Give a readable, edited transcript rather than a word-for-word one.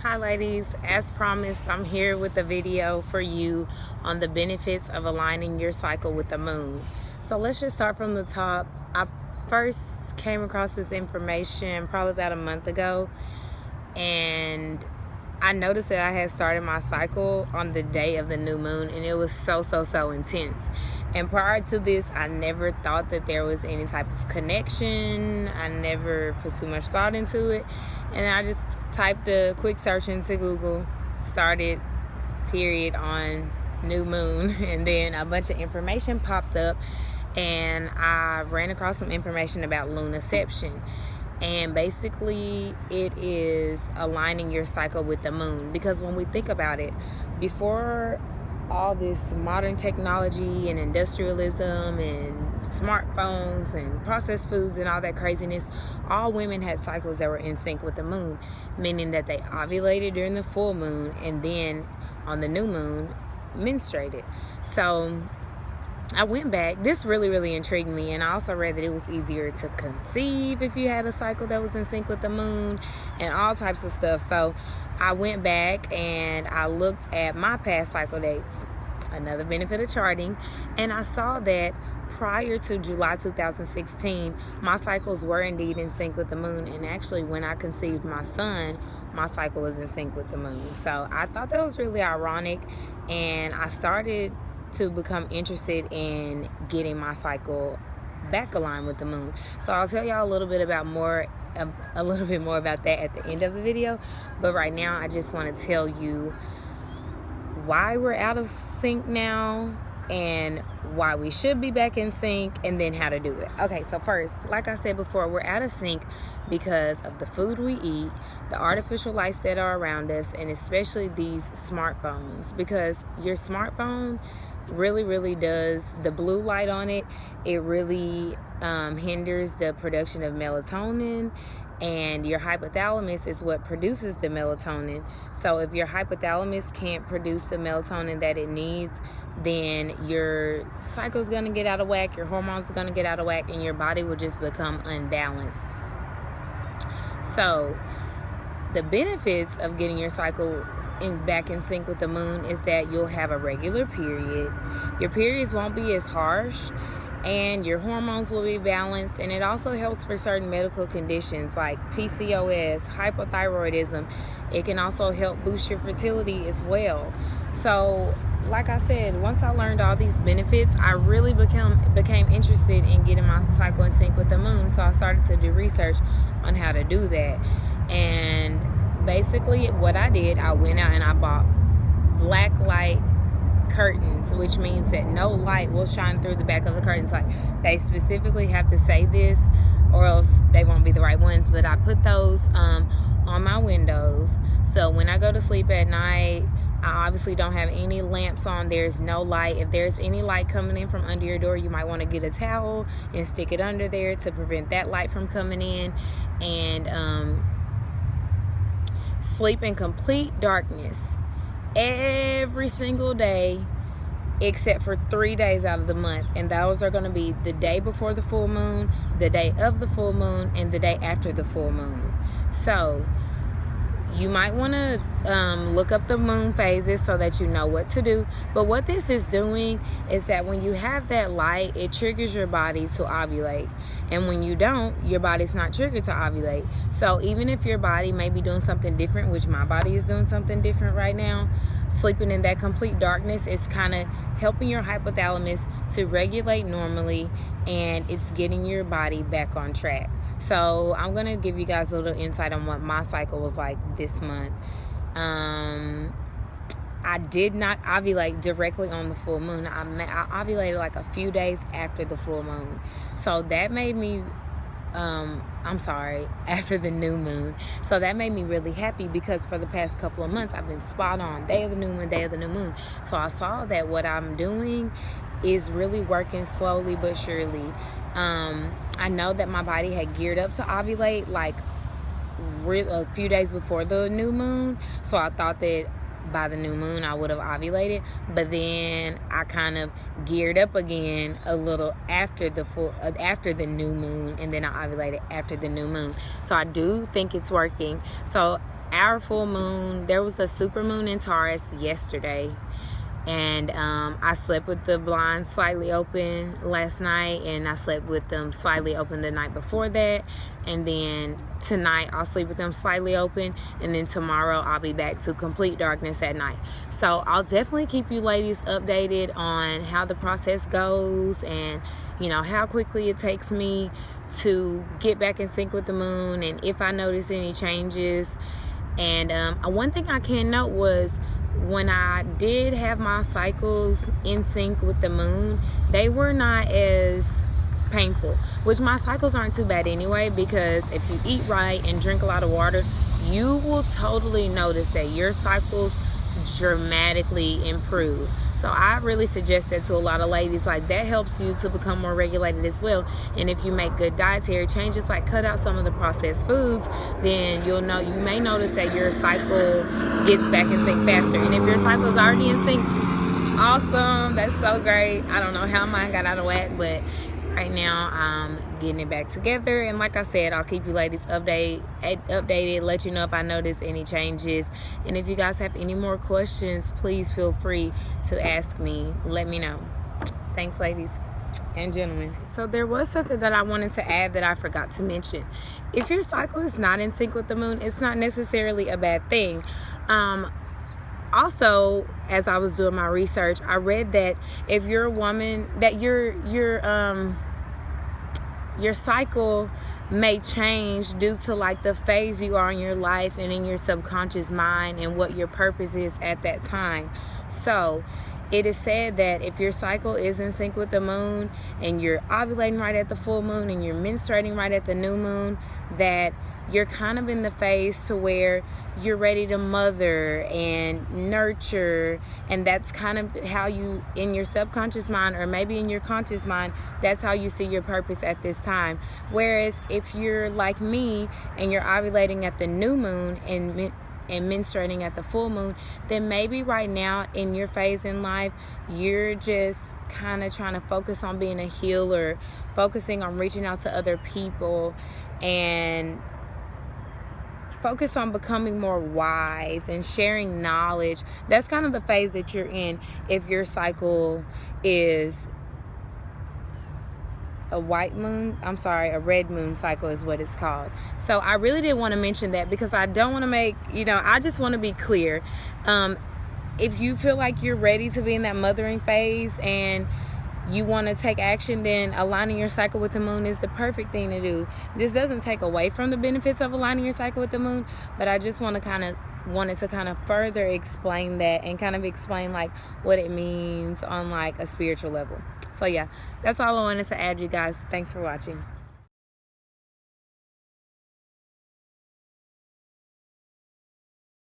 Hi ladies, as promised, I'm here with a video for you on the benefits of aligning your cycle with the moon. So let's just start from the top. I first came across this information probably about a month ago, and I noticed that I had started my cycle on the day of the new moon, and it was so intense. And prior to this, I never thought that there was any type of connection. I never put too much thought into it. And I just typed a quick search into Google, started period on new moon, and then a bunch of information popped up, and I ran across some information about lunaception. And basically it is aligning your cycle with the moon, because when we think about it, before all this modern technology and industrialism and smartphones and processed foods and all that craziness, all women had cycles that were in sync with the moon, meaning that they ovulated during the full moon and then on the new moon menstruated. So I went back. This really intrigued me, and I also read that it was easier to conceive if you had a cycle that was in sync with the moon and all types of stuff. So I went back and I looked at my past cycle dates, another benefit of charting, and I saw that prior to July 2016, my cycles were indeed in sync with the moon. And actually, when I conceived my son, my cycle was in sync with the moon. So I thought that was really ironic, and I started to become interested in getting my cycle back aligned with the moon. So I'll tell y'all a little bit more about that at the end of the video. But right now, I just want to tell you why we're out of sync now and why we should be back in sync, and then how to do it. Okay, so first, like I said before, we're out of sync because of the food we eat, the artificial lights that are around us, and especially these smartphones. Because your smartphone really does, the blue light on it, it really hinders the production of melatonin, and your hypothalamus is what produces the melatonin. So if your hypothalamus can't produce the melatonin that it needs, then your cycle is going to get out of whack, your hormones are going to get out of whack, and your body will just become unbalanced. So the benefits of getting your cycle back in sync with the moon is that you'll have a regular period. Your periods won't be as harsh, and your hormones will be balanced. And it also helps for certain medical conditions like PCOS, hypothyroidism. It can also help boost your fertility as well. So like I said, once I learned all these benefits, I really became interested in getting my cycle in sync with the moon. So I started to do research on how to do that. And basically what I did, I went out and I bought black light curtains, which means that no light will shine through the back of the curtains. Like, they specifically have to say this or else they won't be the right ones. But I put those on my windows, so when I go to sleep at night, I obviously don't have any lamps on. There's no light. If there's any light coming in from under your door, you might want to get a towel and stick it under there to prevent that light from coming in. And sleep in complete darkness every single day except for 3 days out of the month, and those are going to be the day before the full moon, the day of the full moon, and the day after the full moon. So you might want to look up the moon phases so that you know what to do. But what this is doing is that when you have that light, it triggers your body to ovulate. And when you don't, your body's not triggered to ovulate. So even if your body may be doing something different, which my body is doing something different right now, sleeping in that complete darkness is kind of helping your hypothalamus to regulate normally, and it's getting your body back on track. So I'm going to give you guys a little insight on what my cycle was like this month. I did not ovulate directly on the full moon. I ovulated like a few days after the full moon. So that made me, after the new moon. So that made me really happy, because for the past couple of months, I've been spot on, day of the new moon, day of the new moon. So I saw that what I'm doing is really working slowly but surely. I know that my body had geared up to ovulate like a few days before the new moon, so I thought that by the new moon I would have ovulated. But then I kind of geared up again a little after the new moon, and then I ovulated after the new moon. So I do think it's working. So our full moon, there was a super moon in Taurus yesterday, and I slept with the blinds slightly open last night, and I slept with them slightly open the night before that, and then tonight I'll sleep with them slightly open, and then tomorrow I'll be back to complete darkness at night. So I'll definitely keep you ladies updated on how the process goes, and you know, how quickly it takes me to get back in sync with the moon, and if I notice any changes. And one thing I can note was, when I did have my cycles in sync with the moon, they were not as painful, which my cycles aren't too bad anyway, because if you eat right and drink a lot of water, you will totally notice that your cycles dramatically improve. So I really suggest that to a lot of ladies. Like, that helps you to become more regulated as well. And if you make good dietary changes, like cut out some of the processed foods, then you may notice that your cycle gets back in sync faster. And if your cycle is already in sync, awesome, that's so great. I don't know how mine got out of whack, but right now I'm getting it back together. And like I said, I'll keep you ladies updated, let you know if I notice any changes. And if you guys have any more questions, please feel free to ask me. Let me know. Thanks, ladies and gentlemen. So there was something that I wanted to add that I forgot to mention. If your cycle is not in sync with the moon, it's not necessarily a bad thing. Also, as I was doing my research, I read that if you're a woman, that your cycle may change due to like the phase you are in your life and in your subconscious mind, and what your purpose is at that time. So it is said that if your cycle is in sync with the moon, and you're ovulating right at the full moon, and you're menstruating right at the new moon, that you're kind of in the phase to where you're ready to mother and nurture, and that's kind of how you, in your subconscious mind, or maybe in your conscious mind, that's how you see your purpose at this time. Whereas if you're like me and you're ovulating at the new moon and menstruating at the full moon, then maybe right now in your phase in life, you're just kind of trying to focus on being a healer, focusing on reaching out to other people, and focus on becoming more wise and sharing knowledge. That's kind of the phase that you're in if your cycle is a red moon cycle is what it's called. So I really didn't want to mention that, because I don't want to make, I just want to be clear. If you feel like you're ready to be in that mothering phase and you want to take action, then aligning your cycle with the moon is the perfect thing to do. This doesn't take away from the benefits of aligning your cycle with the moon, but I just wanted to kind of further explain that, and kind of explain like what it means on like a spiritual level. So yeah, that's all I wanted to add, you guys. Thanks for watching.